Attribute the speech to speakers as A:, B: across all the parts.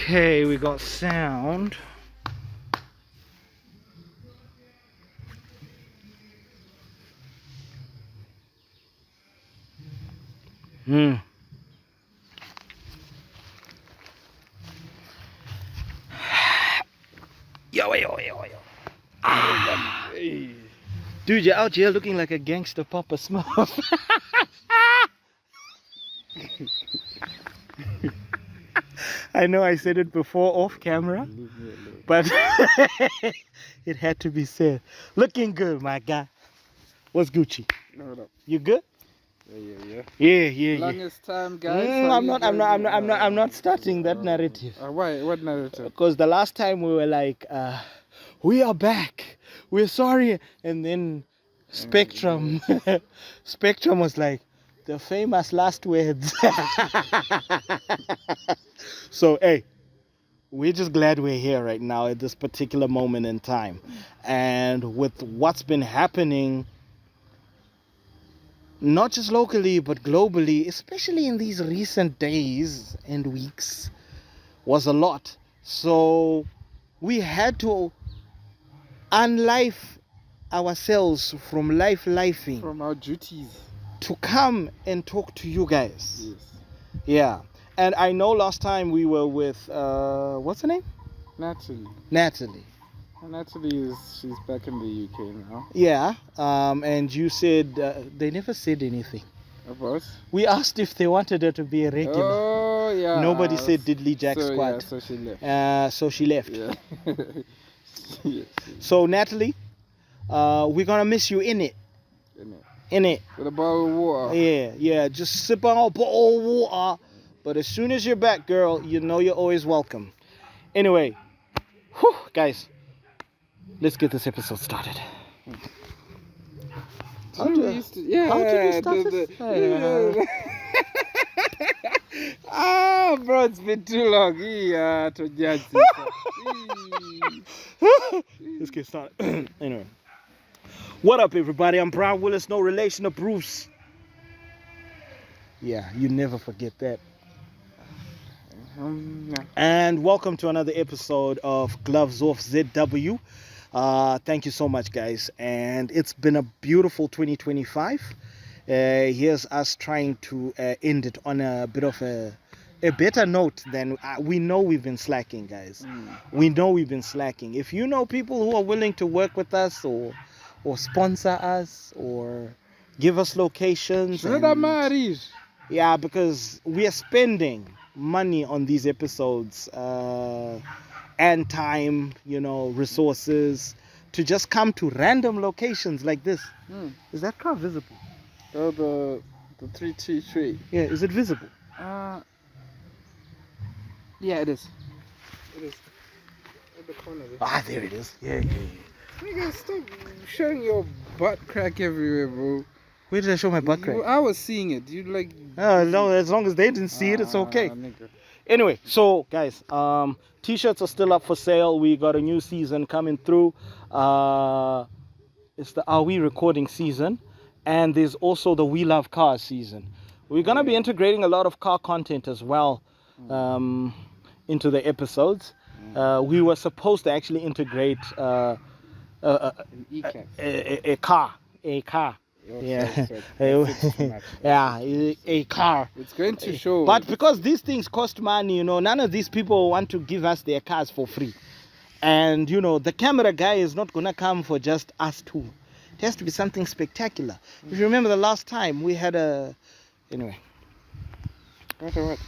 A: Okay, we got sound. Yo, yo, yo, yo. Dude, you're out here looking like a gangster Papa Smurf. I know I said it before off camera, but it had to be said. Looking good, my guy. What's Gucci?
B: No.
A: You good?
B: Yeah. Longest time, guys.
A: I'm not starting that narrative.
B: Why? What narrative?
A: Because the last time we were like, we are back. We're sorry. And then Spectrum was like, the famous last words. So, hey, we're just glad we're here right now at this particular moment in time. And with what's been happening, not just locally, but globally, especially in these recent days and weeks, was a lot. So we had to unlife ourselves from lifing.
B: From our duties.
A: To come and talk to you guys.
B: Yes.
A: Yeah. And I know last time we were with, what's her name?
B: Natalie. She's back in the UK now.
A: Yeah. And you said, they never said anything.
B: About?
A: We asked if they wanted her to be a regular.
B: Oh, yeah.
A: Nobody said Diddly Jack Squad.
B: Yeah, so she left.
A: Yeah.
B: Yes.
A: So, Natalie, we're going to miss you in it.
B: With a bottle of water.
A: Yeah. Just sip on a bottle of water. But as soon as you're back, girl, you know you're always welcome. Anyway, guys, let's get this episode started. How did you start this?
B: Bro, it's been too long.
A: Let's get started. Anyway. What up, everybody? I'm Brian Willis, no relation to Bruce. Yeah, you never forget that. And welcome to another episode of Gloves Off ZW. Thank you so much, guys. And it's been a beautiful 2025. Here's us trying to end it on a bit of a better note than we know we've been slacking, guys. We know we've been slacking. If you know people who are willing to work with us or sponsor us or give us locations. Yeah, because we are spending money on these episodes and time, resources to just come to random locations like this. Is that car visible?
B: Oh, the 333.
A: Yeah, is it visible?
B: Yeah, it is. At the corner there.
A: There it is. Yeah.
B: Nigga, stop showing your butt crack everywhere, bro.
A: Where did I show my butt crack?
B: I was seeing it. You like...
A: No, as long as they didn't see it, it's okay.
B: Nigga.
A: Anyway, so guys, t-shirts are still up for sale. We got a new season coming through. It's the Are We Recording season. And there's also the We Love Cars season. We're going to be integrating a lot of car content as well into the episodes. We were supposed to actually integrate a car. Yeah, a car.
B: It's going to show.
A: But because these things cost money, none of these people want to give us their cars for free. And, the camera guy is not going to come for just us two. It has to be something spectacular. If you remember the last time, we had Anyway.
B: What?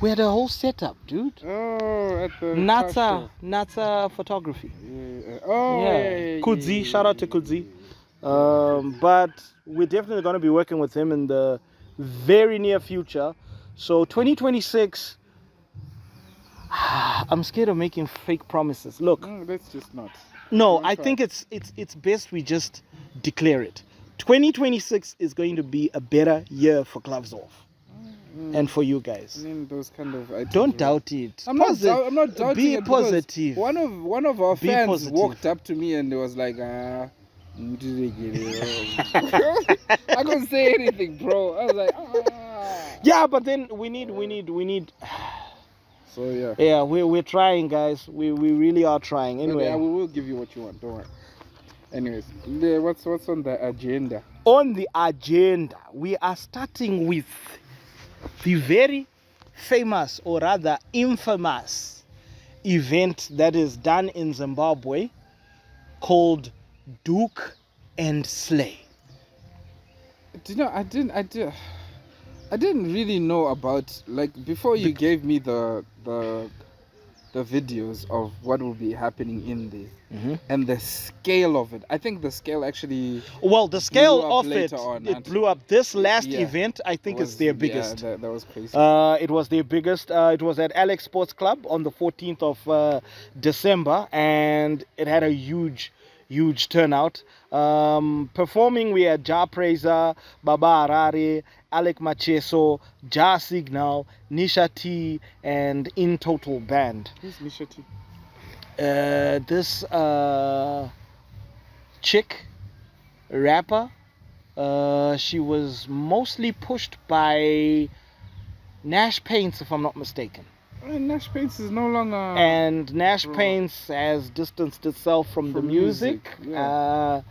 A: We had a whole setup, dude.
B: Oh, at the...
A: Nata Photography.
B: Yeah.
A: Kudzi, shout out to Kudzi. But we're definitely going to be working with him in the very near future. So 2026, I'm scared of making fake promises. Look.
B: Let's just not.
A: No, I think it's best we just declare it. 2026 is going to be a better year for Gloves Off. And for you guys.
B: I mean, those kind of ideas,
A: don't doubt it.
B: I'm not doubting
A: be
B: it.
A: Positive.
B: One of our fans walked up to me and was like, I couldn't say anything, bro. I was like,
A: Yeah, but then we need
B: So yeah.
A: Yeah, we're trying, guys. We really are trying.
B: But,
A: Anyway,
B: yeah, we will give you what you want. Don't worry. Anyways, what's on the agenda?
A: on the agenda, we are starting with the very famous, or rather infamous, event that is done in Zimbabwe called Doek and Slay.
B: I didn't really know about, like, before you gave me the videos of what will be happening in there.
A: Mm-hmm.
B: And the scale of it. I think the scale actually.
A: Well, the scale of it,
B: on,
A: it blew up. This last
B: yeah,
A: event, I think, is their biggest.
B: Yeah, that was crazy.
A: It was their biggest. It was at Alex Sports Club on the 14th of December, and it had a huge turnout. Performing, we had Ja Praiser, Baba Harare, Alec Macheso, Ja Signal, Nisha T, and In Total Band.
B: Who's Nisha T?
A: This chick rapper, she was mostly pushed by Nash Paints, if I'm not mistaken.
B: Nash Paints is no longer.
A: And Nash Paints has distanced itself from the music.
B: Yeah.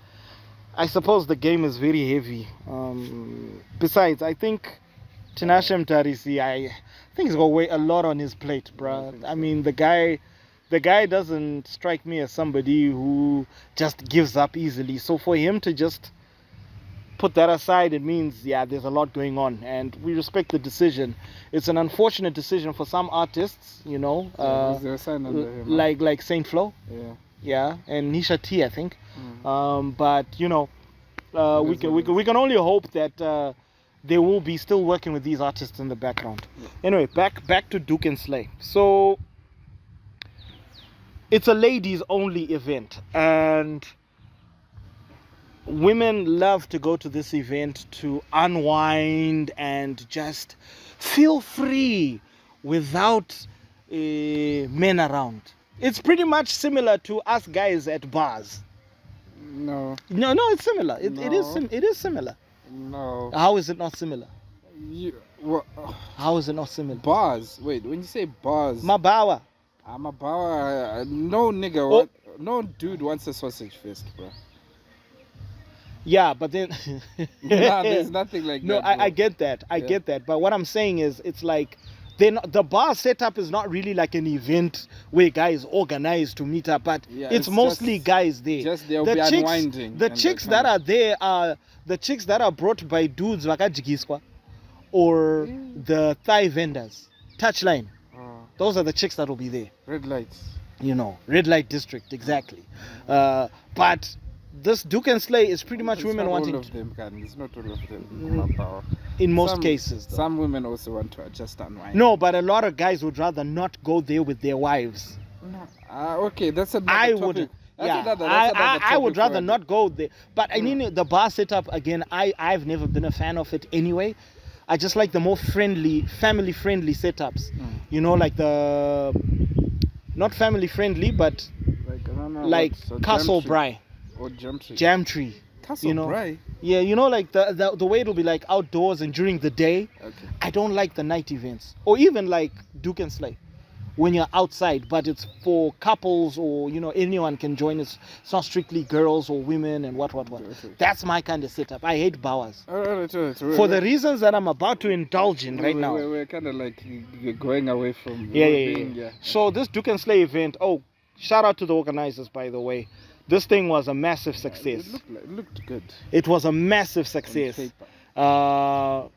A: I suppose the game is very heavy. Besides, I think Tinashe Mtarisi, I think he's got a lot on his plate, bruh. I mean, the guy doesn't strike me as somebody who just gives up easily. So for him to just put that aside, it means, yeah, there's a lot going on, and we respect the decision. It's an unfortunate decision for some artists, you know,
B: is there a sign under him,
A: like Saint Flo, yeah, and Nisha T, I think. But you know, we can only hope that they will be still working with these artists in the background. Yeah. Anyway, back to Doek and Slay. So it's a ladies only event, and women love to go to this event to unwind and just feel free without men around. It's pretty much similar to us guys at bars.
B: No,
A: it's similar. It is similar.
B: No.
A: How is it not similar? How is it not similar?
B: Bars. Wait, when you say bars.
A: Mabawa.
B: Mabawa. No nigga. What? No dude wants a sausage fest, bro.
A: Yeah, but then.
B: Nah, there's nothing like
A: no,
B: that.
A: No, I get that. I get that. But what I'm saying is, it's like. The bar setup is not really like an event where guys organize to meet up, but it's mostly guys there.
B: Just they'll be unwinding.
A: The chicks that are there are the chicks that are brought by dudes vakajigiswa, or the Thai vendors. Touchline. Those are the chicks that will be there.
B: Red lights.
A: You know, red light district, exactly. But this Doek and Slay is pretty much women wanting.
B: It's not all of them.
A: In most cases, though.
B: Some women also want to just unwind.
A: No, but a lot of guys would rather not go there with their wives.
B: No. Okay, that's another topic.
A: I would rather not go there. But I mean, the bar setup, again, I've never been a fan of it anyway. I just like the more friendly, family-friendly setups. You know, like the... Not family-friendly, but like Castle Bry.
B: Or Jamtree.
A: Jamtree.
B: Castle Bry?
A: Yeah, you know, like the way it'll be like outdoors and during the day.
B: Okay.
A: I don't like the night events. Or even like Doek and Slay, when you're outside, but it's for couples, or, you know, anyone can join. It's not strictly girls or women and what. Okay. That's my kind of setup. I hate bowers.
B: All right.
A: For the reasons that I'm about to indulge in right now.
B: We're kind of like going away from...
A: Yeah. So this Doek and Slay event, shout out to the organizers, by the way. This thing was a massive success.
B: It looked good.
A: It was a massive success. I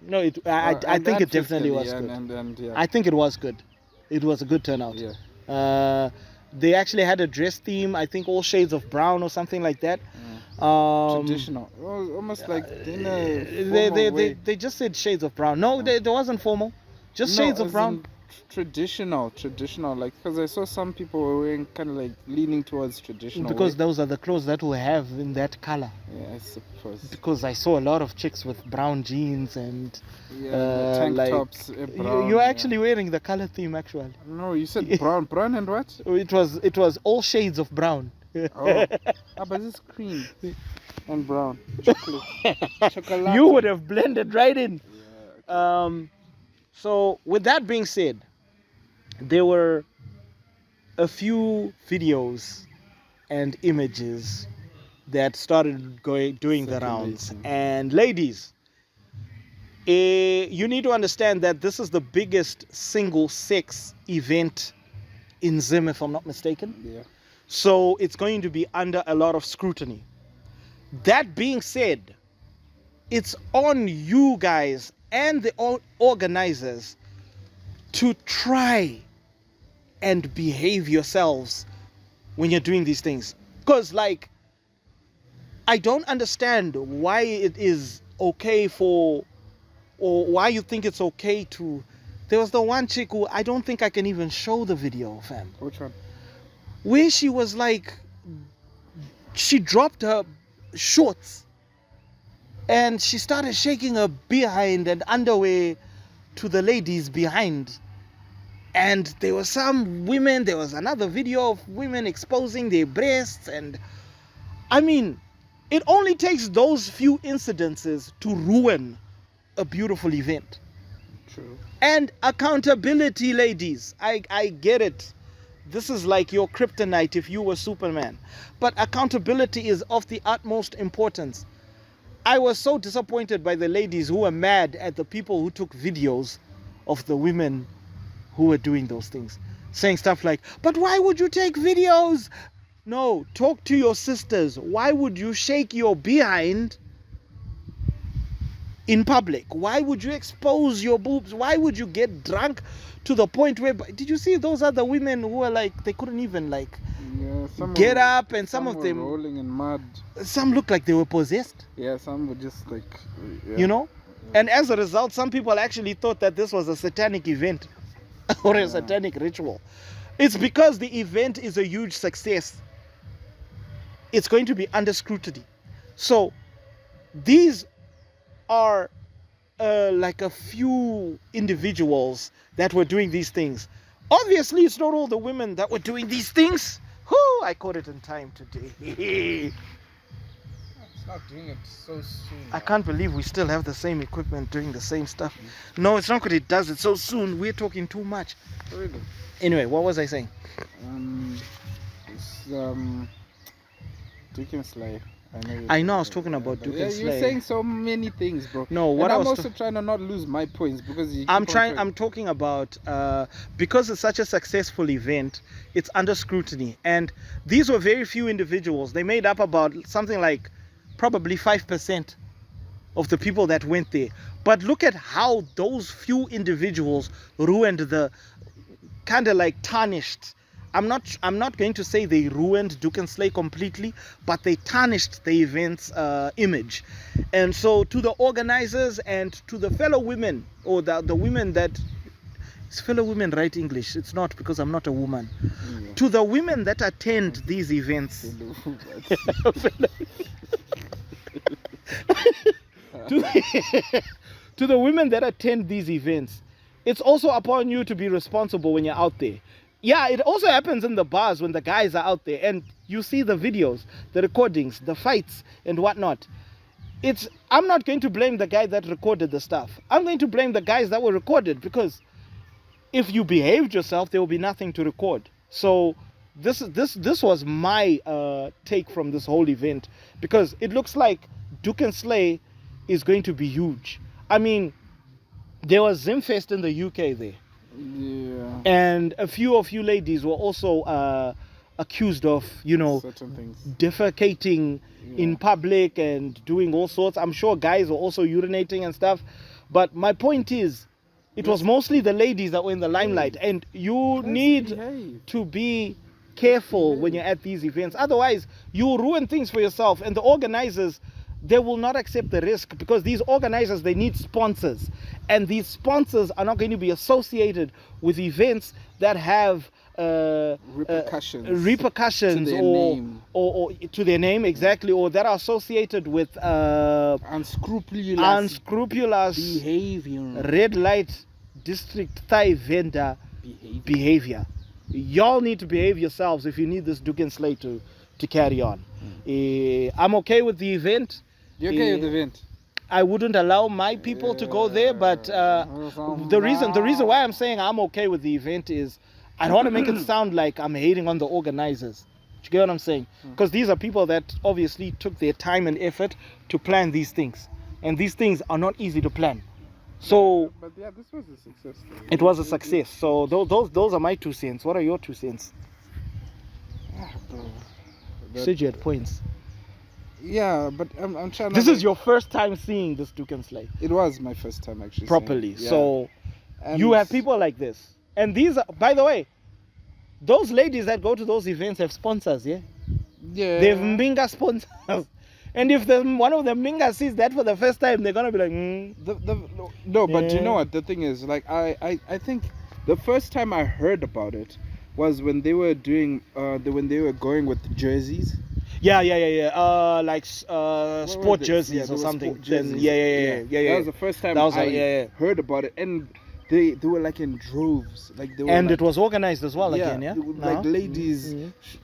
A: think it definitely was good. I think it was good. It was a good turnout.
B: Yeah.
A: They actually had a dress theme, I think all shades of brown or something like that.
B: Traditional. Almost like
A: they just said shades of brown. No, there wasn't formal. Just shades of brown.
B: Traditional, like, because I saw some people were wearing kind of like leaning towards traditional.
A: Because those are the clothes that we have in that color.
B: Yeah, I suppose.
A: Because I saw a lot of chicks with brown jeans and
B: tank tops. Brown,
A: you're actually wearing the color theme, actually.
B: No, you said brown and what?
A: It was all shades of brown.
B: But it's cream and brown, chocolate.
A: You would have blended right in.
B: Yeah. Okay.
A: So with that being said, there were a few videos and images that started doing the rounds.
B: Circulating.
A: And ladies, you need to understand that this is the biggest single sex event in Zim, if I'm not mistaken.
B: Yeah.
A: So it's going to be under a lot of scrutiny. That being said, it's on you guys and the organizers to try and behave yourselves when you're doing these things. Because, like, I don't understand why it is okay for, or why you think it's okay to. There was the one chick who I don't think I can even show the video, fam.
B: Which one?
A: Where she was like, she dropped her shorts and she started shaking her behind and underwear to the ladies behind. And there were some women, there was another video of women exposing their breasts. And I mean, it only takes those few incidences to ruin a beautiful event.
B: True.
A: And accountability, ladies. I get it. This is like your kryptonite if you were Superman. But accountability is of the utmost importance. I was so disappointed by the ladies who were mad at the people who took videos of the women who were doing those things. Saying stuff like, but why would you take videos? No, talk to your sisters. Why would you shake your behind in public? Why would you expose your boobs? Why would you get drunk to the point where, did you see those other women who were like, they couldn't even like get up, and some of
B: were
A: them
B: rolling in mud.
A: some looked like they were possessed,
B: Yeah, some were just like, yeah.
A: you know. And as a result, some people actually thought that this was a satanic event or a satanic ritual. It's because the event is a huge success. It's going to be under scrutiny. So these are like a few individuals that were doing these things. Obviously, it's not all the women that were doing these things. Whoo, I caught it in time today.
B: It's not doing it so soon.
A: I can't believe we still have the same equipment doing the same stuff. No, it's not because it does it so soon. We're talking too much.
B: Really?
A: Anyway, what was I saying?
B: It's Doek and Slay.
A: I know I was talking about Doek and
B: Slay. You're saying so many things, bro.
A: No, what
B: and
A: I'm
B: also trying to not lose my points because
A: I'm talking about because it's such a successful event, it's under scrutiny, and these were very few individuals. They made up about something like probably 5% of the people that went there. But look at how those few individuals ruined the, kind of like tarnished. I'm not going to say they ruined Doek and Slay completely, but they tarnished the event's image. And so to the organizers and to the fellow women, or the women that, is fellow women right English? It's not, because I'm not a woman. Yeah. To the women that attend these events, to the women that attend these events, it's also upon you to be responsible when you're out there. Yeah, it also happens in the bars when the guys are out there and you see the videos, the recordings, the fights and whatnot. I'm not going to blame the guy that recorded the stuff. I'm going to blame the guys that were recorded, because if you behaved yourself, there will be nothing to record. So this was my take from this whole event, because it looks like Doek and Slay is going to be huge. I mean, there was Zimfest in the UK there.
B: Yeah.
A: And a few of you ladies were also accused of,
B: certain things,
A: defecating in public and doing all sorts. I'm sure guys were also urinating and stuff. But my point is, it was mostly the ladies that were in the limelight. And you need to be careful when you're at these events. Otherwise, you ruin things for yourself. And the organizers, they will not accept the risk, because these organizers, they need sponsors, and these sponsors are not going to be associated with events that have
B: repercussions
A: to their name. or to their name, exactly, or that are associated with unscrupulous
B: behavior,
A: red light district Thai vendor behavior. Y'all need to behave yourselves if you need this Doek and Slay to carry on. I'm okay with the event.
B: You're okay with the event?
A: I wouldn't allow my people to go there. But the reason why I'm saying I'm okay with the event is I don't want to make it sound like I'm hating on the organizers. Do you get what I'm saying? Because these are people that obviously took their time and effort to plan these things, and these things are not easy to plan. So,
B: but yeah, this was a success story.
A: It was a success. So those are my 2 cents. What are your 2 cents?
B: Bro,
A: You said you had points.
B: yeah, but I'm trying.
A: This is your first time seeing this Doek and Slay
B: It was my first time actually
A: properly.
B: seeing it, yeah.
A: So
B: And
A: you have people like this, and these are, by the way, those ladies that go to those events have sponsors. Yeah,
B: Yeah.
A: they have Minga sponsors. And if one of the Minga sees that for the first time, they're gonna be like,
B: No, but you
A: Yeah.
B: know what? The thing is, like, I think the first time I heard about it was when they were doing, when they were going with the jerseys.
A: yeah. Like
B: What
A: sport
B: were they?
A: jerseys
B: Yeah,
A: or
B: they were
A: something.
B: sport jerseys.
A: Yeah.
B: That was the first time
A: That was
B: I
A: yeah.
B: heard about it, and they were like in droves, like they were.
A: And
B: like,
A: it was organized as well again, yeah.
B: they were
A: Uh-huh.
B: like ladies,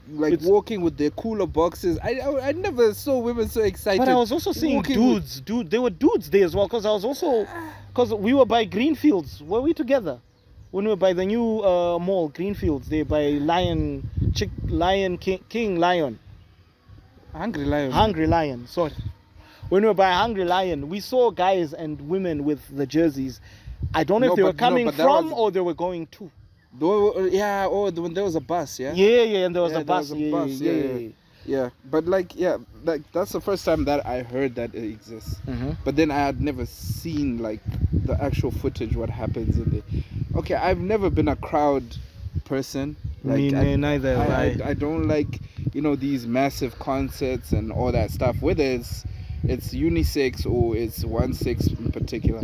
B: like
A: It's-
B: walking with their cooler boxes. I never saw women so excited.
A: But I was also seeing
B: walking with-
A: there were dudes there as well, because we were by Greenfields. Were we together? When we were by the new mall, Greenfields, there by King Lion.
B: Hungry Lion.
A: Hungry Lion, sorry. When we were by Hungry Lion, we saw guys and women with the jerseys. I don't know
B: No,
A: if they were
B: but- no,
A: coming
B: but that
A: from
B: was-
A: or they were going to.
B: Yeah, when there was a bus, yeah.
A: Yeah, and there was
B: Yeah,
A: a
B: there
A: bus.
B: was a bus, yeah. Yeah, but like that's the first time that I heard that it exists.
A: Mhm.
B: But then I had never seen like the actual footage, what happens in there. Okay, I've never been a crowd person. Like
A: Neither.
B: I don't like these massive concerts and all that stuff. Whether it's unisex or it's one sex in particular.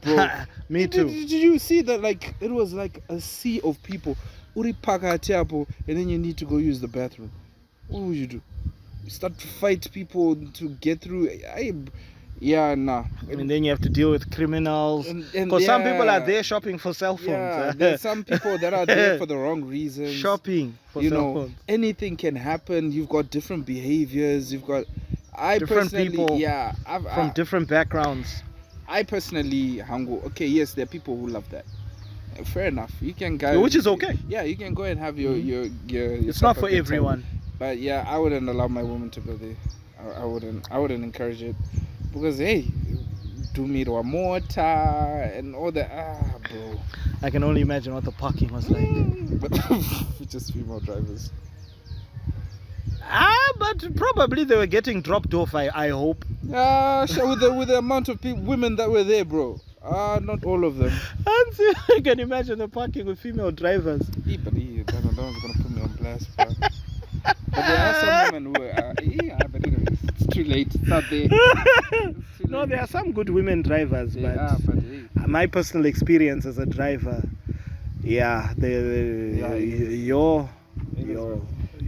B: Bro.
A: Me too.
B: Did you see that? Like it was like a sea of people. And then you need to go use the bathroom. What would you do? You start to fight people to get through. Nah.
A: And then you have to deal with criminals.
B: And-
A: Because some people are
B: yeah.
A: there shopping for cell phones.
B: Yeah, there's some people that are there for the wrong reasons.
A: Shopping for
B: You
A: cell
B: know,
A: phones.
B: anything can happen. You've got different behaviors. You've got.
A: Different people
B: from
A: different backgrounds.
B: I personally, Hango. Okay, yes, there are people who love that. Fair enough. You can go.
A: Which is okay.
B: Yeah, you can go and have your
A: It's not for everyone.
B: But yeah, I wouldn't allow my woman to go there. I wouldn't encourage it because hey, do me to a mortar and all that. Bro.
A: I can only imagine what the parking was like.
B: But just female drivers.
A: But probably they were getting dropped off. I hope.
B: With the amount of women that were there, bro. Not all of them.
A: I can imagine the parking with female drivers.
B: But that one's gonna put me on blast, bro. But there are some women who are. But anyway, it's too late. It's not there.
A: No, there are some good women drivers,
B: Yeah,
A: but
B: but hey.
A: my personal experience as a driver, your.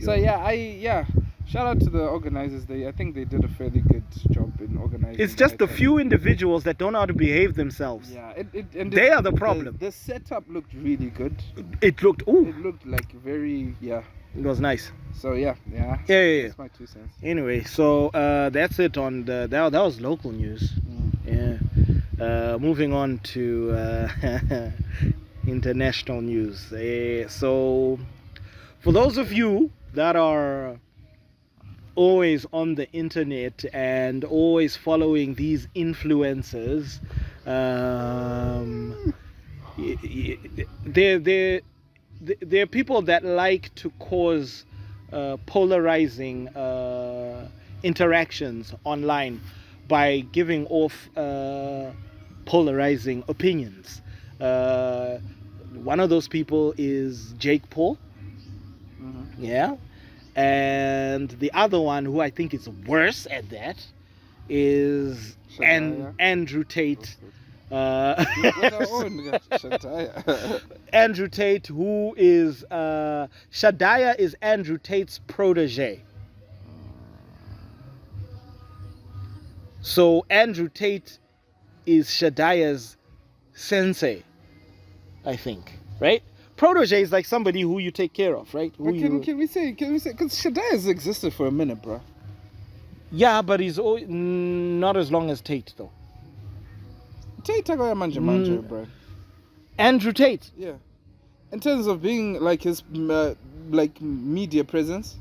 B: So shout out to the organizers. I think they did a fairly good job in organizing.
A: It's just
B: the
A: the few individuals that don't know how to behave themselves.
B: Yeah,
A: They are the problem.
B: The setup looked really good.
A: It looked
B: It looked like very
A: it was nice.
B: So yeah.
A: Yeah.
B: That's my 2 cents.
A: Anyway, so that's it on that was local news. Yeah. Moving on to international news. So for those of you that are always on the internet and always following these influencers, there are people that like to cause polarizing interactions online by giving off polarizing opinions. One of those people is Jake Paul. Yeah. And the other one, who I think is worse at that, is Andrew Tate. Andrew Tate, who is Shadiah is Andrew Tate's protege. So Andrew Tate is Shadiah's sensei, I think, right? Protege is like somebody who you take care of, right?
B: But can we say because Shadiah has existed for a minute, bro.
A: Yeah, but he's not as long as Tate though.
B: Tate manja, bro.
A: Andrew Tate.
B: Yeah. In terms of being like his like media presence.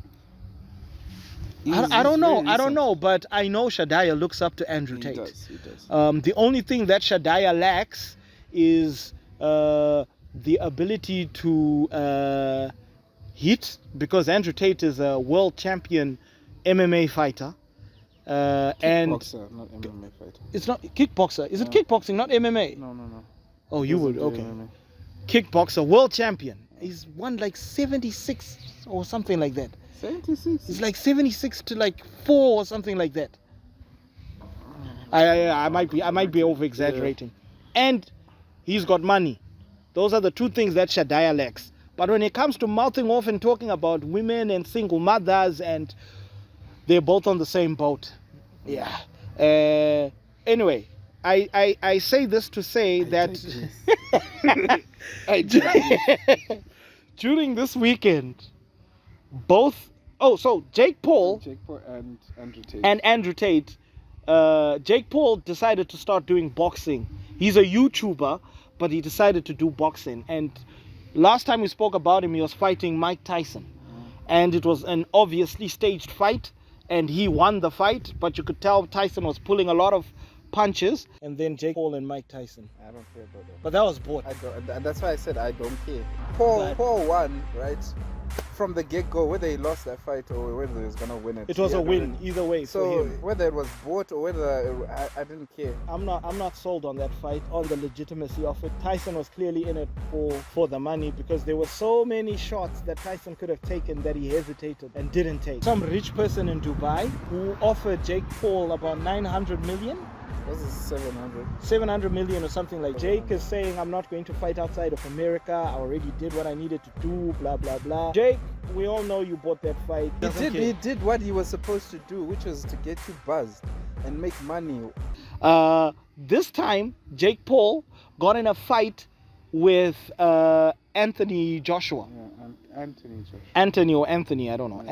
A: I don't know, but I know Shadiah looks up to Andrew Tate.
B: He does.
A: The only thing that Shadiah lacks is the ability to hit, because Andrew Tate is a world champion MMA fighter.
B: Kickboxer, not MMA fighter.
A: It's not kickboxer. Is it kickboxing, not MMA?
B: No.
A: Oh, you would? Okay.
B: MMA.
A: Kickboxer, world champion. He's won like 76 or something like that.
B: 76.
A: It's like 76 to like 4 or something like that. I might be over exaggerating. And he's got money. Those are the two things that Shadiah lacks. But when it comes to mouthing off and talking about women and single mothers, and they're both on the same boat. Yeah. Anyway, I say this to say that during this weekend, both Jake Paul
B: and
A: Andrew Tate, Jake Paul decided to start doing boxing. He's a YouTuber, but he decided to do boxing. And last time we spoke about him, he was fighting Mike Tyson, and it was an obviously staged fight, and he won the fight, but you could tell Tyson was pulling a lot of punches. And then Jake Paul and Mike Tyson.
B: I don't care about that.
A: But that was bought.
B: I don't, and that's why I said I don't care. Paul won, right? From the get-go, whether he lost that fight or whether he was gonna win it.
A: It was a win either way.
B: So
A: for him.
B: whether it was bought or whether I didn't care.
A: I'm not sold on that fight, on the legitimacy of it. Tyson was clearly in it for the money, because there were so many shots that Tyson could have taken that he hesitated and didn't take. Some rich person in Dubai who offered Jake Paul about 900 million.
B: This is
A: 700 million or something. Like, Jake is saying, I'm not going to fight outside of America. I already did what I needed to do, blah, blah, blah. Jake, we all know you bought that fight.
B: He did what he was supposed to do, which was to get you buzzed and make money.
A: This time, Jake Paul got in a fight with Anthony Joshua.
B: Yeah,
A: Anthony, I don't know.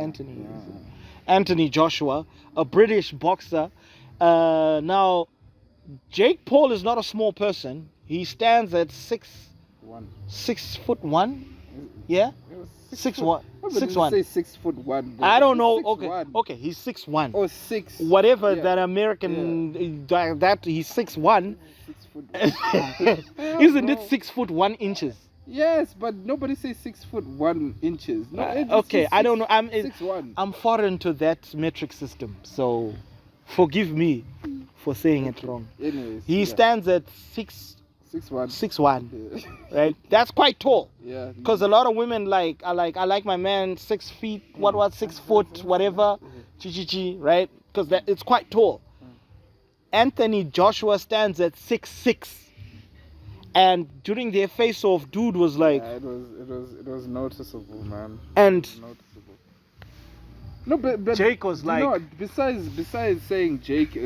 A: Anthony Joshua, a British boxer. Now, Jake Paul is not a small person. He stands at 6'1". Yeah, 6'1". 6'1".
B: Say 6'1".
A: I don't know.
B: 6'1".
A: Okay, he's 6'1".
B: Oh, 6.
A: Whatever that American that he's 6'1".
B: 6'1".
A: Isn't it 6'1" inches?
B: Yes, but nobody says 6'1" inches. No,
A: okay, I don't know.
B: 6'1".
A: I'm foreign to that metric system, so forgive me for saying it wrong.
B: Anyways,
A: he stands at 6'1", right? That's quite tall.
B: Yeah.
A: Because a lot of women I like my man 6 feet, 6 foot, whatever, right? Because it's quite tall. Anthony Joshua stands at 6'6", and during their face-off, dude was like.
B: Yeah, it was noticeable, man.
A: And.
B: Noticeable. No, but
A: Jake was like.
B: No, besides saying Jake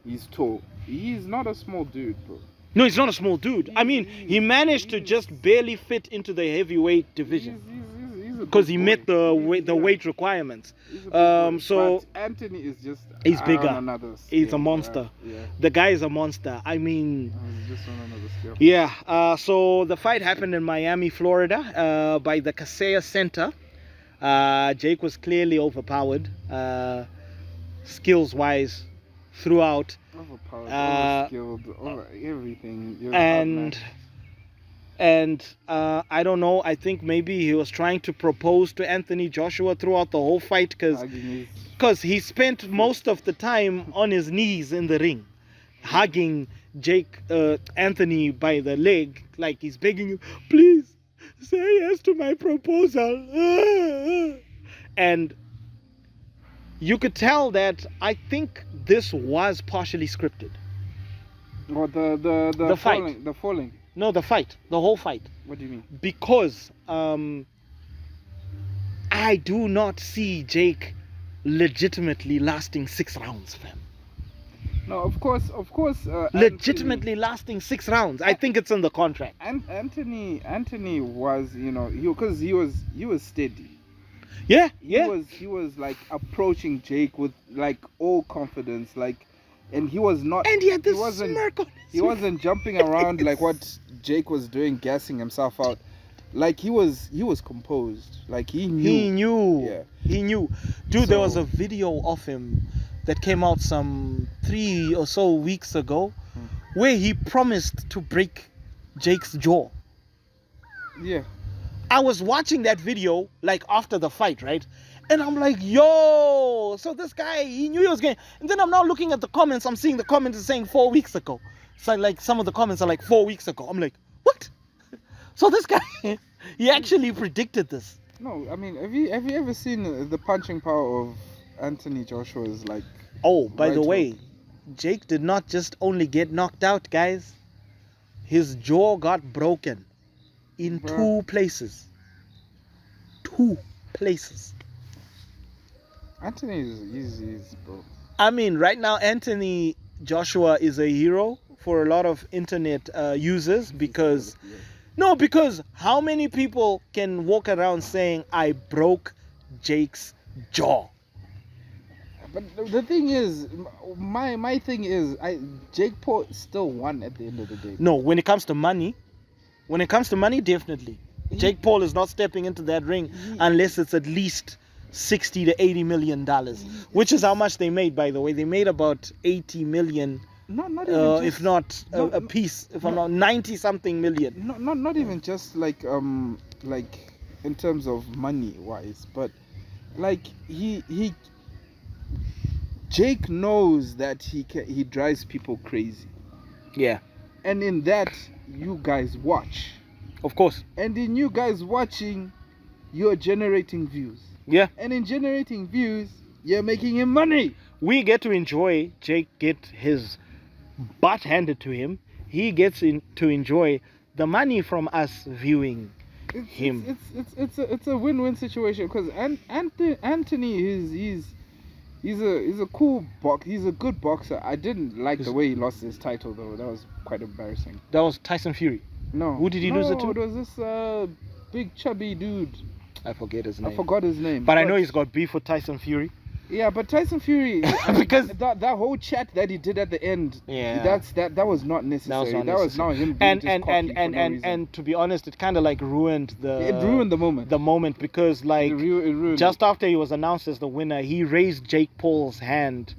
B: he's tall, he's not a small dude, bro.
A: No, he's not a small dude. I mean, he managed to just barely fit into the heavyweight division because he met the weight requirements. So
B: but Anthony is just.
A: He's bigger. He's a monster.
B: Yeah.
A: The guy is a monster. I mean.
B: He's just on another scale.
A: Yeah. So the fight happened in Miami, Florida, by the Kaseya Center. Jake was clearly overpowered, skills-wise, throughout.
B: Overpowered, overskilled, over everything.
A: And I don't know. I think maybe he was trying to propose to Anthony Joshua throughout the whole fight, because he spent most of the time on his knees in the ring, hugging Anthony by the leg, like he's begging him, please say yes to my proposal. And you could tell that I think this was partially scripted.
B: Or the
A: fight.
B: The falling.
A: No, the fight. The whole fight.
B: What do you mean?
A: Because I do not see Jake legitimately lasting 6 rounds, fam.
B: No, of course.
A: Legitimately lasting 6 rounds. I think it's in the contract.
B: And Anthony was, because he was steady.
A: Yeah,
B: He was like approaching Jake with like all confidence, like, and he was not.
A: and he had this
B: wasn't.
A: smirk on his
B: He wasn't jumping around like what Jake was doing, gassing himself out. Like he was composed. Like he knew.
A: He knew.
B: Yeah.
A: He knew. Dude, there was
B: So-
A: a video of him that came out some 3 or so weeks ago where he promised to break Jake's jaw.
B: Yeah.
A: I was watching that video like after the fight, right? And I'm like, yo, so this guy, he knew he was going. And then I'm now looking at the comments. I'm seeing the comments saying 4 weeks ago. So like some of the comments are like 4 weeks ago. I'm like, what? So this guy, he actually predicted this.
B: No, I mean, have you ever seen the punching power of Anthony Joshua's like?
A: Oh, by
B: right
A: the way,
B: hook?
A: Jake did not just only get knocked out, guys. His jaw got broken in
B: Bruh.
A: 2 places. 2 places.
B: Anthony is bro.
A: I mean, right now, Anthony Joshua is a hero for a lot of internet users because, no, because how many people can walk around saying, I broke Jake's jaw?
B: But the thing is, my thing is, Jake Paul still won at the end of the day.
A: No, when it comes to money, definitely. Jake Paul is not stepping into that ring unless it's at least 60 to 80 million dollars, which is how much they made, by the way. They made about 80 million,
B: Not even
A: if
B: just,
A: not
B: no,
A: a piece, if I'm not 90 something million.
B: not even just like in terms of money wise, but like Jake knows that he drives people crazy,
A: Yeah,
B: and in that you guys watch,
A: of course.
B: and in you guys watching, you're generating views,
A: Yeah,
B: and in generating views, you're making him money.
A: we get to enjoy Jake get his butt handed to him. He gets to enjoy the money from us viewing him.
B: It's a win-win situation because Anthony he's a cool he's a good boxer. I didn't like the way he lost his title though. That was quite embarrassing.
A: That was Tyson Fury.
B: No.
A: Who did he lose it to?
B: It was this big chubby dude.
A: I forget his name.
B: I forgot his name.
A: But I know he's got beef with Tyson Fury.
B: Yeah, but Tyson Fury
A: Because
B: that whole chat that he did at the end,
A: Yeah.
B: that was not necessary. That was not him being
A: and
B: just
A: and
B: cocky
A: and
B: for
A: and,
B: no
A: and,
B: reason.
A: and to be honest, it kind of like ruined
B: It ruined the moment.
A: the moment because like
B: It ruined
A: just
B: it.
A: after he was announced as the winner, he raised Jake Paul's hand,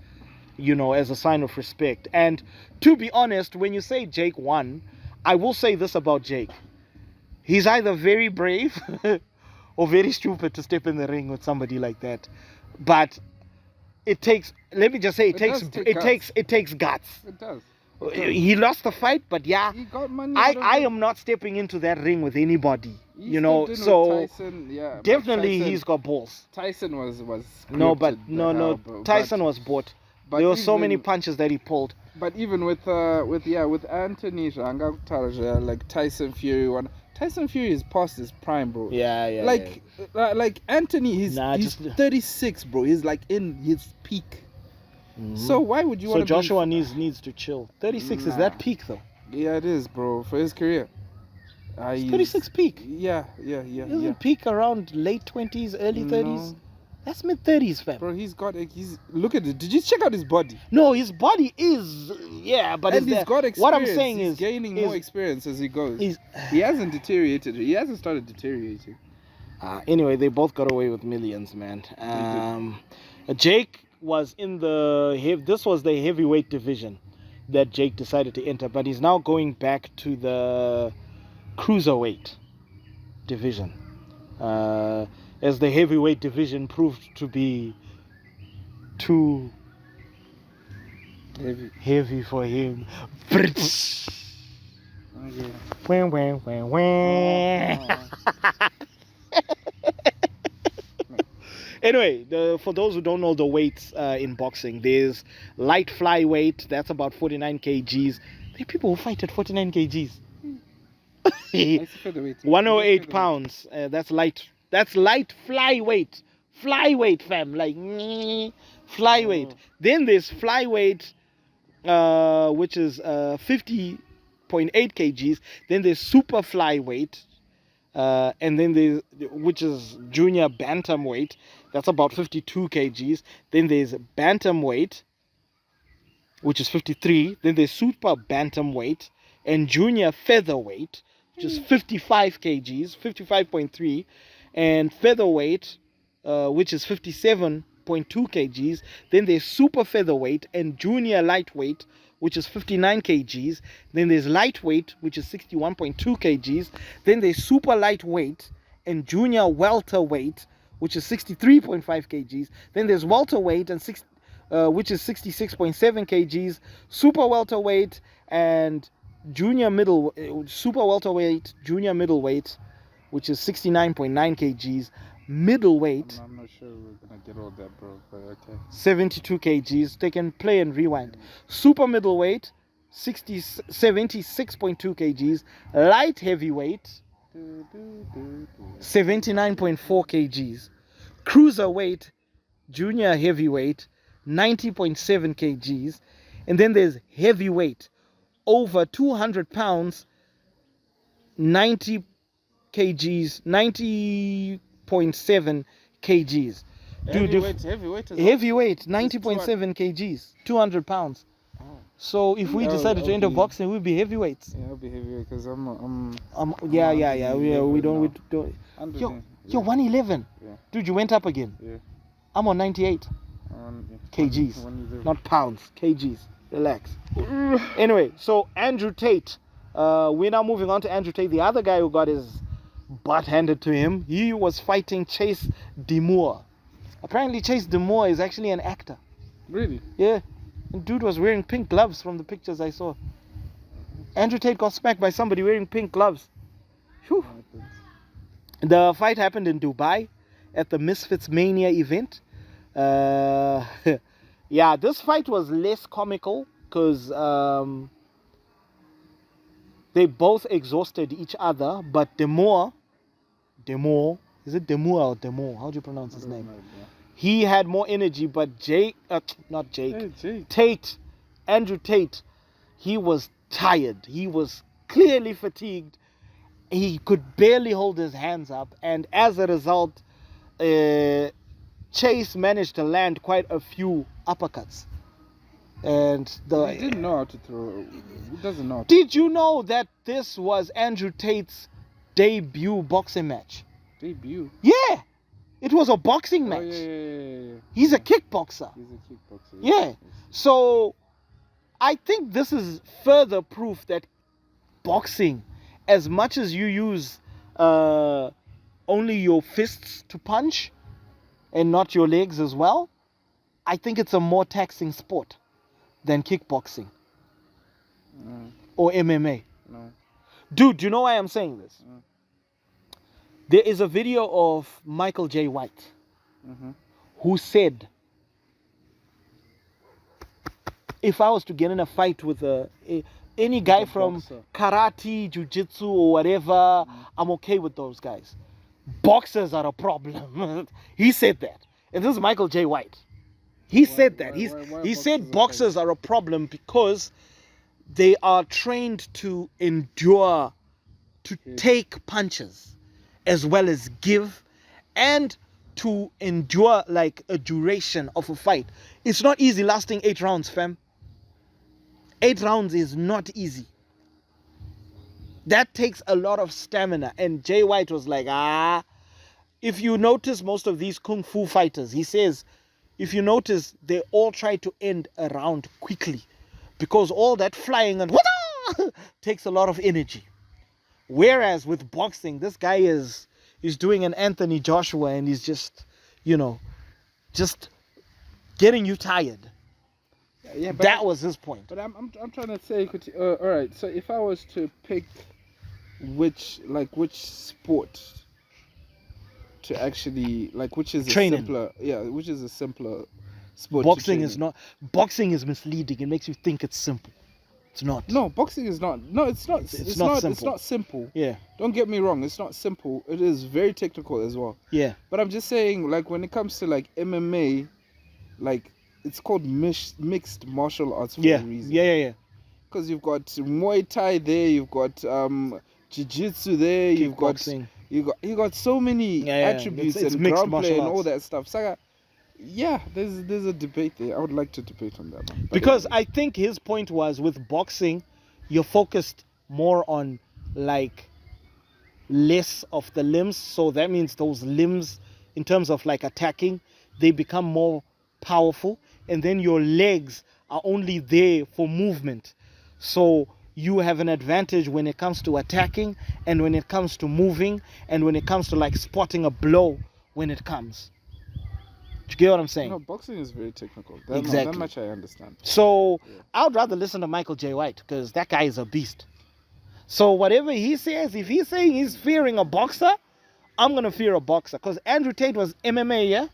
A: you know, as a sign of respect. And to be honest, when you say Jake won, I will say this about Jake: he's either very brave or very stupid to step in the ring with somebody like that. But it takes, let me just say,
B: It does take guts.
A: it takes guts.
B: It does.
A: He lost the fight, but yeah,
B: He got money.
A: I am not stepping into that ring with anybody,
B: He
A: you know.
B: stepped in
A: So
B: with Tyson, yeah, but
A: definitely
B: Tyson,
A: he's got balls.
B: Tyson was
A: No, but
B: scripted
A: no,
B: the
A: no,
B: hell, bro.
A: Tyson was bought.
B: but
A: There were so many
B: even-
A: punches that he pulled.
B: But even with Anthony Ranga, like Tyson Fury one. Tyson Fury is past his prime, bro.
A: Yeah.
B: Like Anthony, he's
A: Nah,
B: he's
A: just-
B: 36, bro. He's like in his peak. So why would you
A: So
B: want to?
A: Joshua needs to chill. 36 is that
B: Nah.
A: peak though.
B: Yeah, it is, bro. For his career. He's-
A: 36 peak.
B: Yeah.
A: Isn't peak around late 20s, early 30s?
B: No.
A: That's mid 30s, fam.
B: Bro, he's look at it. Did you check out his body?
A: No, his body is, yeah, but
B: And
A: it's
B: he's
A: there.
B: got experience.
A: What I'm saying
B: he's
A: is
B: gaining more experience as he goes.
A: He's,
B: He hasn't deteriorated. He hasn't started deteriorating.
A: anyway, they both got away with millions, man. Jake was in this was the heavyweight division that Jake decided to enter, but he's now going back to the cruiserweight division, as the heavyweight division proved to be too heavy for him. Wah, wah, wah, wah. Anyway, for those who don't know the weights in boxing, there's light flyweight, that's about 49 kgs. There are people who fight at 49 kgs. 108 pounds. That's light flyweight. Flyweight, fam. Like, flyweight.
B: Oh.
A: Then there's flyweight, which is 50.8 kgs. Then there's super flyweight, And then there's, which is junior bantamweight, that's about 52 kgs. Then there's bantamweight, which is 53. Then there's super bantamweight and junior featherweight, which is 55 kgs, 55.3, and featherweight, which is 57.2 kgs. Then there's super featherweight and junior lightweight, which is 59 kgs. Then there's lightweight, which is 61.2 kgs. Then there's super lightweight and junior welterweight, which is 63.5 kgs. Then there's welterweight and which is 66.7 kgs. Super welterweight and junior super welterweight, junior middleweight, which is 69.9 kgs. Middleweight,
B: I'm not sure we're gonna get all that, bro, but okay.
A: 72 kgs. They can play and rewind. Super middleweight, 76.2 kgs. Light heavyweight, 79.4 kgs. Cruiserweight, junior heavyweight, 90.7 kgs. And then there's heavyweight, over 200 pounds, 90 kgs, 90.7 kgs. Heavyweight, 90.7 kgs, 200 pounds.
B: Oh.
A: So if we decided to enter boxing, we'd be heavyweights.
B: Yeah, I'll be heavyweight because I'm
A: Yeah. We don't. You're 111.
B: Yeah.
A: Dude, you went up again.
B: Yeah.
A: I'm on 98 kgs,
B: 111.
A: not pounds, kgs. Relax. Anyway, so Andrew Tate. We're now moving on to Andrew Tate, the other guy who got his butt handed to him. He was fighting Chase Demoor. Apparently, Chase Demoor is actually an actor.
B: Really?
A: Yeah. And dude was wearing pink gloves from the pictures I saw. Andrew Tate got smacked by somebody wearing pink gloves. Whew. The fight happened in Dubai at the Misfits Mania event. Yeah, this fight was less comical because they both exhausted each other, but Demoor, is it Demoor or Demoor? How do you pronounce his name? He had more energy, but Tate, Andrew Tate, he was tired. He was clearly fatigued. He could barely hold his hands up, and as a result, Chase managed to land quite a few uppercuts. And
B: he didn't know how to throw. He doesn't know.
A: Did you know that this was Andrew Tate's debut boxing match?
B: Debut?
A: Yeah, it was a boxing match.
B: Yeah.
A: He's a kickboxer. Yeah. So I think this is further proof that boxing, as much as you use only your fists to punch and not your legs as well, I think it's a more taxing sport than kickboxing or MMA.
B: No.
A: Dude, you know why I'm saying this? There is a video of Michael J. White who said, if I was to get in a fight with any guy from
B: boxer,
A: karate, jiu-jitsu or whatever, I'm okay with those guys. Boxers are a problem. He said that. And this is Michael J. White. He said that. He said boxers are a problem because they are trained to endure, to take punches as well as give, and to endure like a duration of a fight. It's not easy lasting 8 rounds, fam. 8 rounds is not easy. That takes a lot of stamina. And Jay White was like, if you notice most of these kung fu fighters, he says, if you notice, they all try to end a round quickly because all that flying and takes a lot of energy. Whereas with boxing, this guy is doing an Anthony Joshua and he's just, just getting you tired.
B: Yeah, but
A: that was his point.
B: But I'm trying to say, all right. So if I was to pick which sport to actually which is
A: training,
B: which is a simpler sport.
A: Boxing is not. Boxing is misleading. It makes you think it's simple. It's not.
B: No, boxing is not. No, it's not. It's not simple. It's not simple.
A: Yeah.
B: Don't get me wrong. It's not simple. It is very technical as well.
A: Yeah.
B: But I'm just saying, when it comes to MMA, it's called mixed martial arts for a reason.
A: Yeah.
B: Because you've got Muay Thai there, you've got Jiu-Jitsu there, you've got You got so many attributes
A: It's
B: and
A: mixed
B: ground play
A: martial
B: and all
A: arts.
B: that stuff. Saka, yeah, there's a debate there. I would like to debate on that one. But
A: Because
B: anyway.
A: I think his point was with boxing, you're focused more on like less of the limbs. So that means those limbs, in terms of like attacking, they become more powerful. And then your legs are only there for movement. So you have an advantage when it comes to attacking and when it comes to moving and when it comes to like spotting a blow when it comes. Do you get what I'm saying?
B: No, boxing is very technical.
A: Exactly.
B: That much I understand.
A: So
B: Yeah.
A: I would rather listen to Michael J. White because that guy is a beast. So whatever he says, if he's saying he's fearing a boxer, I'm gonna fear a boxer. Because Andrew Tate was MMA, yeah?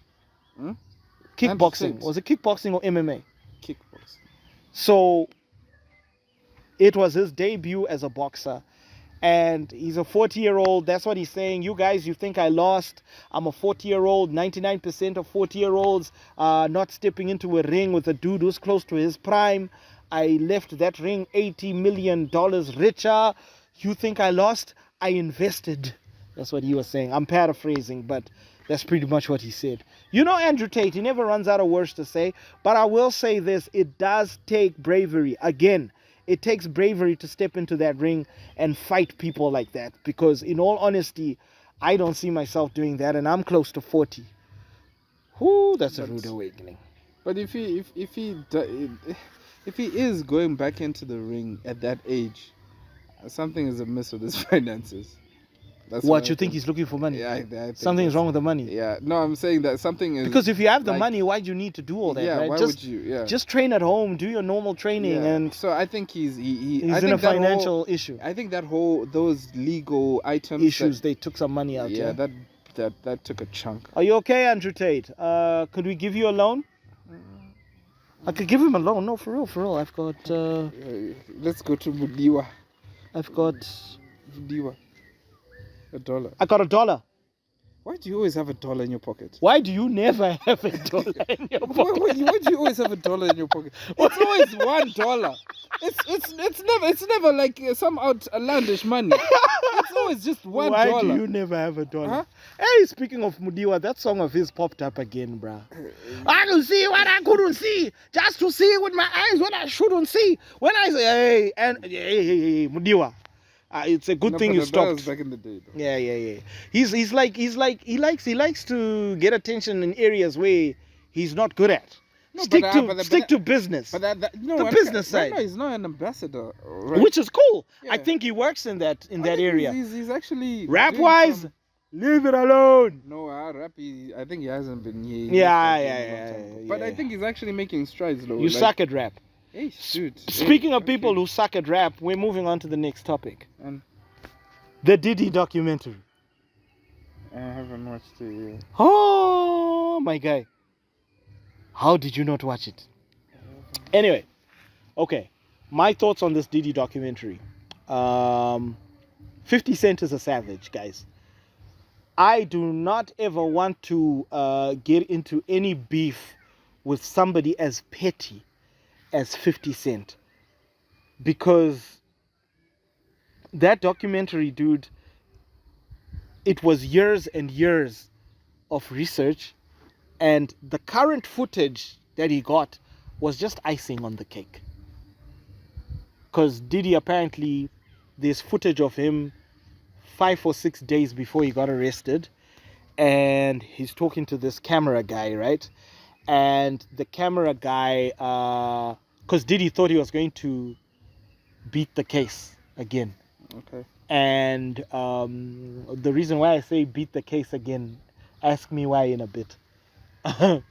B: Hmm?
A: Kickboxing.
B: Tate.
A: Was it kickboxing or MMA?
B: Kickboxing.
A: So it was his debut as a boxer. And he's a 40-year-old. That's what he's saying. You guys, you think I lost. I'm a 40-year-old. 99% of 40-year-olds not stepping into a ring with a dude who's close to his prime. I left that ring $80 million richer. You think I lost? I invested. That's what he was saying. I'm paraphrasing, but that's pretty much what he said. You know Andrew Tate, he never runs out of words to say. But I will say this, it does take bravery. Again, it takes bravery to step into that ring and fight people like that. Because in all honesty, I don't see myself doing that, and I'm close to 40. Whoo, that's a rude awakening.
B: But if he is going back into the ring at that age, something is amiss with his finances. That's
A: What, you think he's looking for money?
B: Yeah, I think
A: Something's wrong with the money.
B: Yeah, no, I'm saying that something is
A: Because if you have the
B: like-
A: money, why do you need to do all that?
B: Yeah,
A: right?
B: why would you? Yeah,
A: Just train at home, do your normal training,
B: yeah.
A: and
B: So I think he's
A: he's
B: I
A: in
B: think
A: a
B: that
A: financial issue.
B: I think those legal items
A: Issues, they took some money out.
B: yeah,
A: Yeah.
B: that took a chunk.
A: Are you okay, Andrew Tate? Could we give you a loan? I could give him a loan. No, for real, for real. I've got
B: Let's go to Mudiwa. Mudiwa. $1.
A: I got $1.
B: Why do you always have $1 in your pocket?
A: Why do you never have $1 in your pocket?
B: Why do you always have $1 in your pocket? It's always $1. It's never like some outlandish money. It's always just $1.
A: Why do you never have $1?
B: Huh?
A: Hey, speaking of Mudiwa, that song of his popped up again, bruh. I can see what I couldn't see, just to see with my eyes what I shouldn't see. When I say, hey, Mudiwa. It's a good thing you
B: That
A: stopped.
B: was back in the day, though.
A: Yeah. He likes to get attention in areas where he's not good at.
B: No,
A: Stick to business,
B: But no,
A: The business
B: right
A: side.
B: now he's not an ambassador, right?
A: which is cool.
B: Yeah.
A: I think he works in that
B: I think
A: area.
B: He's actually
A: Rap
B: doing
A: wise,
B: some-
A: leave it alone.
B: No, rap. I think he hasn't been here.
A: Yeah.
B: But I think he's actually making strides, though.
A: You suck at rap.
B: Hey, shoot.
A: Speaking of people who suck at rap, we're moving on to the next topic.
B: And
A: The Diddy Documentary.
B: I haven't watched it yet.
A: Oh, my guy. How did you not watch it? Anyway, okay. My thoughts on this Diddy documentary. 50 Cent is a savage, guys. I do not ever want to get into any beef with somebody as petty as 50 Cent. Because that documentary, dude, it was years and years of research, and the current footage that he got was just icing on the cake. Because Diddy, apparently, there's footage of him 5 or 6 days before he got arrested, and he's talking to this camera guy, right? And the camera guy, because Diddy thought he was going to beat the case again.
B: Okay.
A: And the reason why I say beat the case again, ask me why in a bit.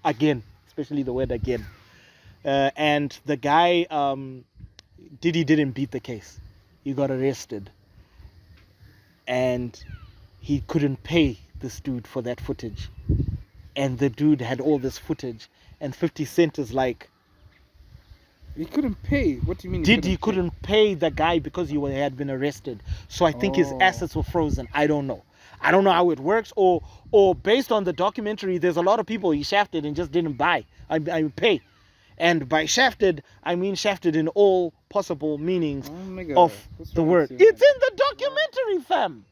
A: Again, especially the word again. And the guy, Diddy didn't beat the case. He got arrested. And he couldn't pay this dude for that footage. And the dude had all this footage. And 50 Cent is like,
B: He couldn't pay. What do you mean?
A: Diddy couldn't pay the guy because he had been arrested. So I think his assets were frozen. I don't know. I don't know how it works. Or based on the documentary, there's a lot of people he shafted and just didn't buy. I pay. And by shafted, I mean shafted in all possible meanings of
B: What's
A: the
B: wrong
A: word.
B: with you?
A: It's in the documentary, fam.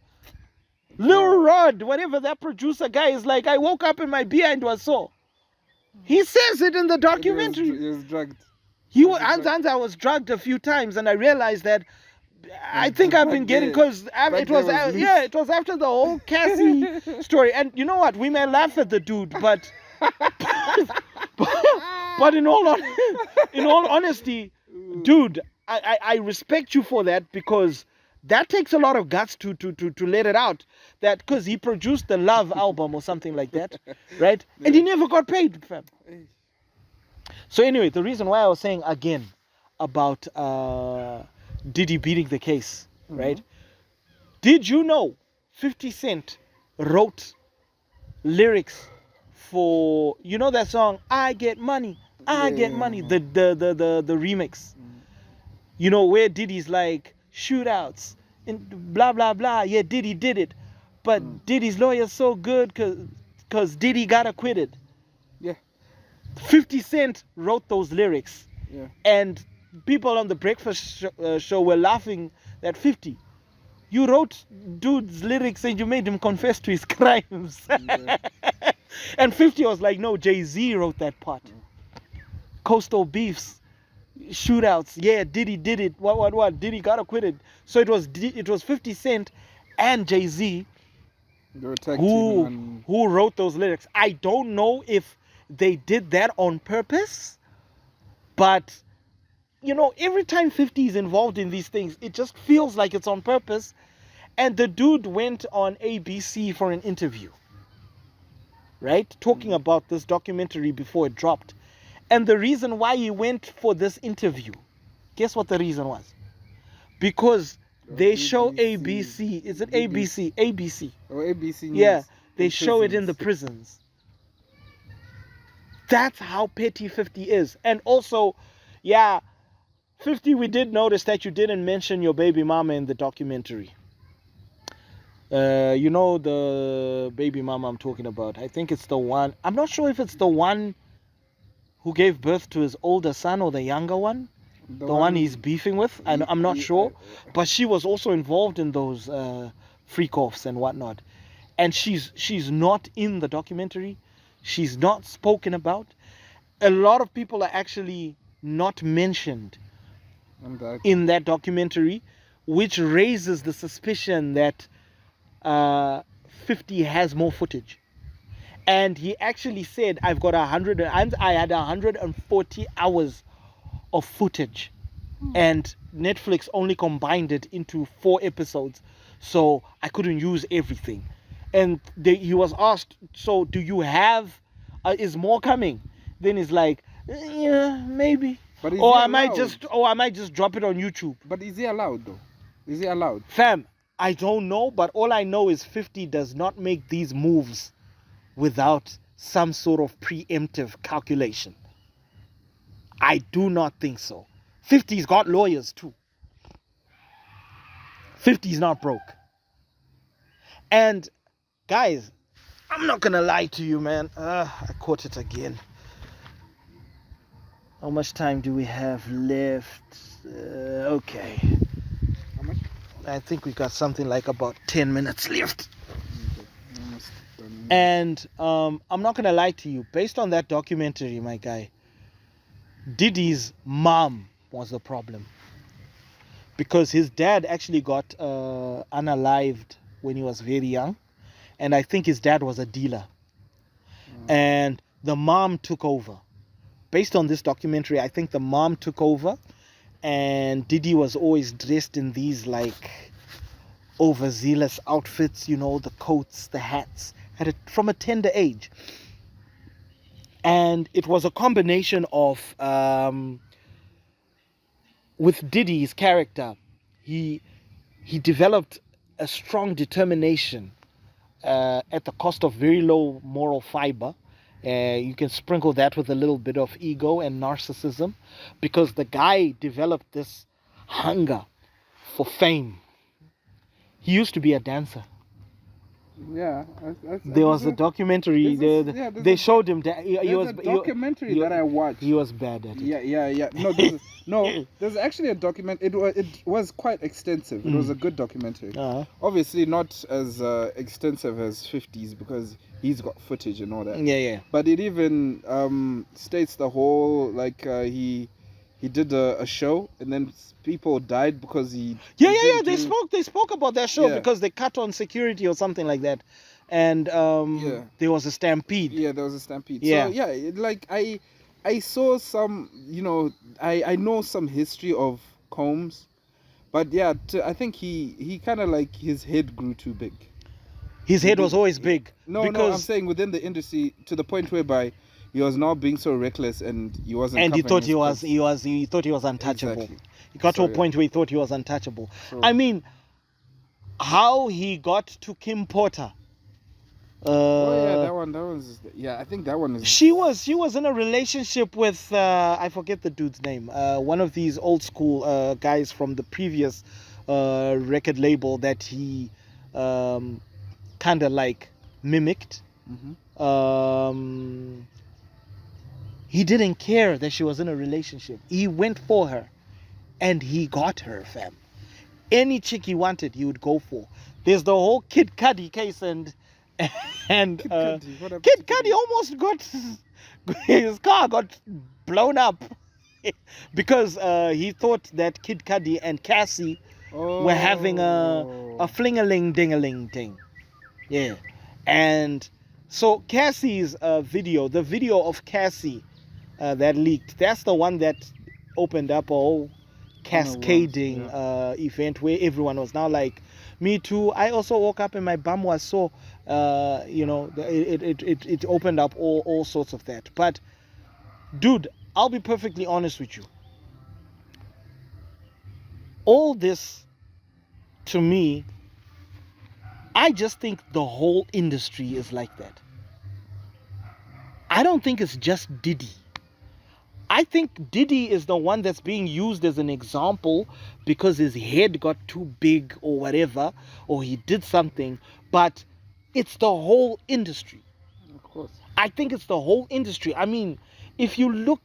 A: Lil Rod, whatever that producer guy is like, I woke up and my behind was sore. He says it in the documentary.
B: He was drugged.
A: I was drugged a few times, and I realized that I think I've been getting, because it was it was after the whole Cassie story. And you know what? We may laugh at the dude, but but in all honesty, dude, I respect you for that, because that takes a lot of guts to let it out. That because he produced the Love album or something like that, right? And he never got paid, fam. So anyway, the reason why I was saying again about Diddy beating the case, right? Did you know 50 Cent wrote lyrics for, you know that song, I Get Money, I Get Money, the remix. You know, where Diddy's like, shootouts and blah blah blah. Yeah, Diddy did it, but Diddy's lawyer's so good because Diddy got acquitted.
B: Yeah.
A: 50 Cent wrote those lyrics.
B: Yeah.
A: And people on the breakfast show were laughing at 50. You wrote dude's lyrics and you made him confess to his crimes. Yeah. And 50 was like, no, Jay-Z wrote that part. Coastal beefs, shootouts, yeah, Diddy did it. What? Diddy got acquitted. So it was 50 Cent and Jay-Z who wrote those lyrics. I don't know if they did that on purpose, but you know, every time 50 is involved in these things, it just feels like it's on purpose. And the dude went on ABC for an interview, right, talking about this documentary before it dropped. And the reason why he went for this interview, guess what the reason was? Because they show ABC. Is it ABC? ABC.
B: Oh, ABC News.
A: Yeah, they show it in the prisons. That's how petty 50 is. And also, yeah, 50, we did notice that you didn't mention your baby mama in the documentary. You know the baby mama I'm talking about. I think it's the one. I'm not sure if it's the one who gave birth to his older son or the younger one. The one he's beefing with. I'm not sure. But she was also involved in those freak-offs and whatnot. And she's not in the documentary. She's not spoken about. A lot of people are actually not mentioned in that documentary, which raises the suspicion that 50 has more footage. And he actually said, I had 140 hours of footage, and Netflix only combined it into 4 episodes, so I couldn't use everything. And he was asked, so do you have, is more coming? Then he's like, yeah, maybe. But I might just drop it on YouTube.
B: But is he allowed though? Is he allowed?
A: Fam, I don't know, but all I know is 50 does not make these moves without some sort of preemptive calculation. I do not think so. 50's got lawyers too. 50's not broke. And guys, I'm not gonna lie to you, man. I caught it again. How much time do we have left? Okay.
B: How much?
A: I think we got something like about 10 minutes left. And I'm not gonna lie to you. Based on that documentary, my guy, Diddy's mom was the problem, because his dad actually got unalived when he was very young, and I think his dad was a dealer, and the mom took over. Based on this documentary, I think the mom took over, and Diddy was always dressed in these like overzealous outfits, you know, the coats, the hats, from a tender age. And it was a combination of, with Diddy's character, he developed a strong determination at the cost of very low moral fiber. You can sprinkle that with a little bit of ego and narcissism, because the guy developed this hunger for fame. He used to be a dancer.
B: Yeah,
A: There was a documentary. They showed him that he
B: there's
A: was
B: a documentary that I watched.
A: He was bad at it.
B: Yeah. No, there's actually a document. It was quite extensive. It was a good documentary. Obviously not as extensive as 50's because he's got footage and all that.
A: Yeah.
B: But it even states the whole like he did a show and then people died because he.
A: Yeah. They spoke about that show because they cut on security or something like that, and there was a stampede.
B: Yeah, there was a stampede.
A: Yeah.
B: So like I saw some, I know some history of Combs, but I think he kind of like his head grew too big.
A: His head was always big.
B: No, I'm saying within the industry to the point whereby he was now being so reckless and he wasn't.
A: And he thought he thought he was untouchable.
B: Exactly.
A: He got to a point where he thought he was untouchable.
B: So,
A: I mean, how he got to Kim Porter.
B: That one's I think that one is.
A: She was in a relationship with I forget the dude's name. One of these old school guys from the previous record label that he kind of like mimicked.
B: Mm-hmm.
A: He didn't care that she was in a relationship. He went for her, and he got her, fam. Any chick he wanted, he would go for. There's the whole Kid Cudi case, and Kid Cudi almost got his car got blown up because he thought that Kid Cudi and Cassie were having a fling-a-ling-ding-a-ling thing. Yeah, and so Cassie's video, the video of Cassie that leaked, that's the one that opened up a whole cascading event where everyone was now like, me too. I also woke up and my bum was sore. It opened up all sorts of that. But dude, I'll be perfectly honest with you. All this, to me, I just think the whole industry is like that. I don't think it's just Diddy. I think Diddy is the one that's being used as an example because his head got too big or whatever, or he did something, but it's the whole industry.
B: Of course.
A: I think it's the whole industry. I mean, if you look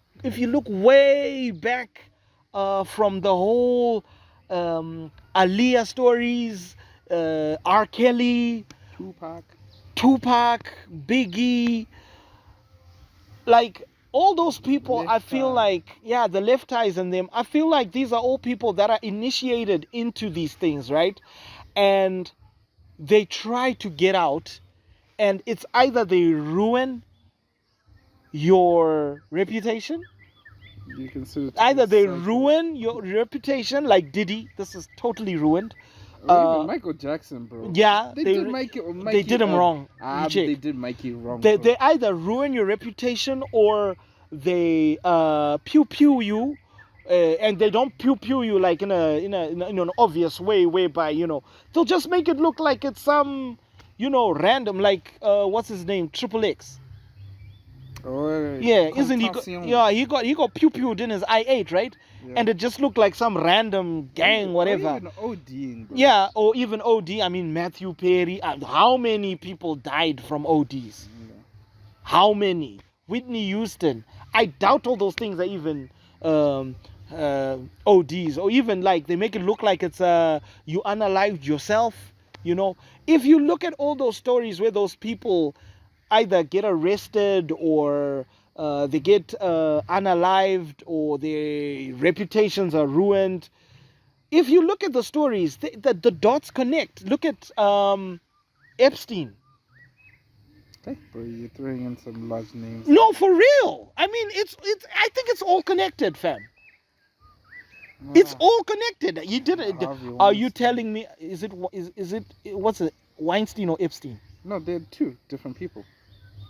A: way back from the whole Aaliyah stories, R. Kelly, Tupac, Biggie, like all those people, I feel like, the Left Eyes and them, I feel like these are all people that are initiated into these things, right? And they try to get out, and it's either they ruin your reputation, either they ruin your reputation, like Diddy. This is totally ruined.
B: Even Michael Jackson, bro.
A: Yeah,
B: they did
A: him wrong.
B: They did make it wrong.
A: They either ruin your reputation or they pew pew you, and they don't pew pew you like in an obvious way, whereby they'll just make it look like it's some random, like what's his name, Triple X. Yeah, isn't he? He got pew pewed in his I8, right? Yeah. And it just looked like some random gang, whatever.
B: Or even ODing, bro.
A: Yeah, or even OD. I mean, Matthew Perry. How many people died from ODs? Yeah. How many? Whitney Houston. I doubt all those things are even ODs, or even like they make it look like it's you unalived yourself. If you look at all those stories where those people either get arrested or they get unalived or their reputations are ruined. If you look at the stories, the dots connect. Look at Epstein.
B: Hey, bro, you're throwing in some large names.
A: No, for real. I mean, it's. I think it's all connected, fam. It's all connected. You did it. Are you telling me? Is it? What's it? Weinstein or Epstein?
B: No, they're two different people.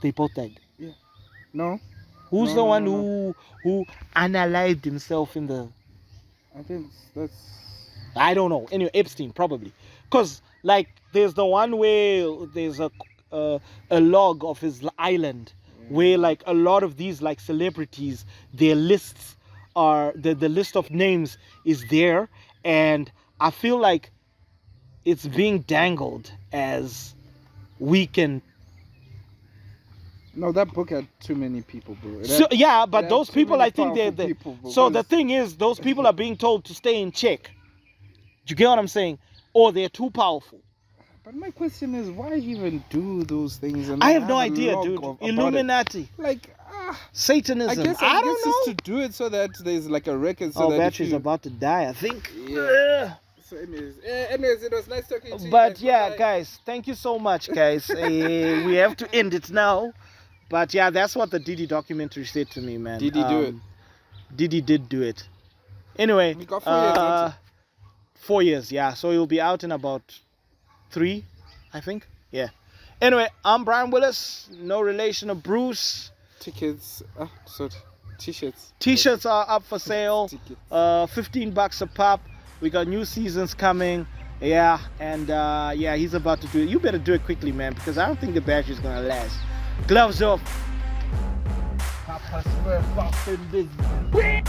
A: They both died.
B: Yeah. No.
A: Who's the one who unalived himself in the?
B: I think that's.
A: I don't know. Anyway, Epstein probably, because like there's the one where there's a log of his island where like a lot of these like celebrities, their lists are the list of names is there, and I feel like it's being dangled as we can.
B: No, that book had too many people, bro.
A: So, yeah, but
B: it had
A: those
B: too
A: people,
B: many
A: I think
B: powerful
A: they.
B: people, bro,
A: So the
B: because-
A: thing is, those people are being told to stay in check. Do you get what I'm saying? Or they're too powerful.
B: But my question is, why even do those things? And
A: I
B: then
A: have no
B: a
A: idea,
B: log
A: dude.
B: about it?
A: Illuminati,
B: Like,
A: Satanism.
B: I guess
A: I
B: it's
A: don't know.
B: to do it so that there's like a record. So
A: Oh,
B: that
A: battery's
B: if you...
A: about to die, I think.
B: Yeah. So anyways, it was nice talking to you.
A: But
B: guys.
A: yeah,
B: Bye-bye.
A: guys, thank you so much, guys. We have to end it now. But yeah, that's what the Diddy documentary said to me, man.
B: Did he do it?
A: Diddy did do it. Anyway,
B: We got 4 years, don't we?
A: 4 years, yeah. So he'll be out in about 3, I think. Yeah. Anyway, I'm Brian Willis, no relation of Bruce.
B: Tickets. T-shirts.
A: T-shirts are up for sale.
B: Tickets.
A: $15 a pop. We got new seasons coming. Yeah, and yeah, he's about to do it. You better do it quickly, man, because I don't think the battery's gonna last. Gloves off. Papa swear, fucking business.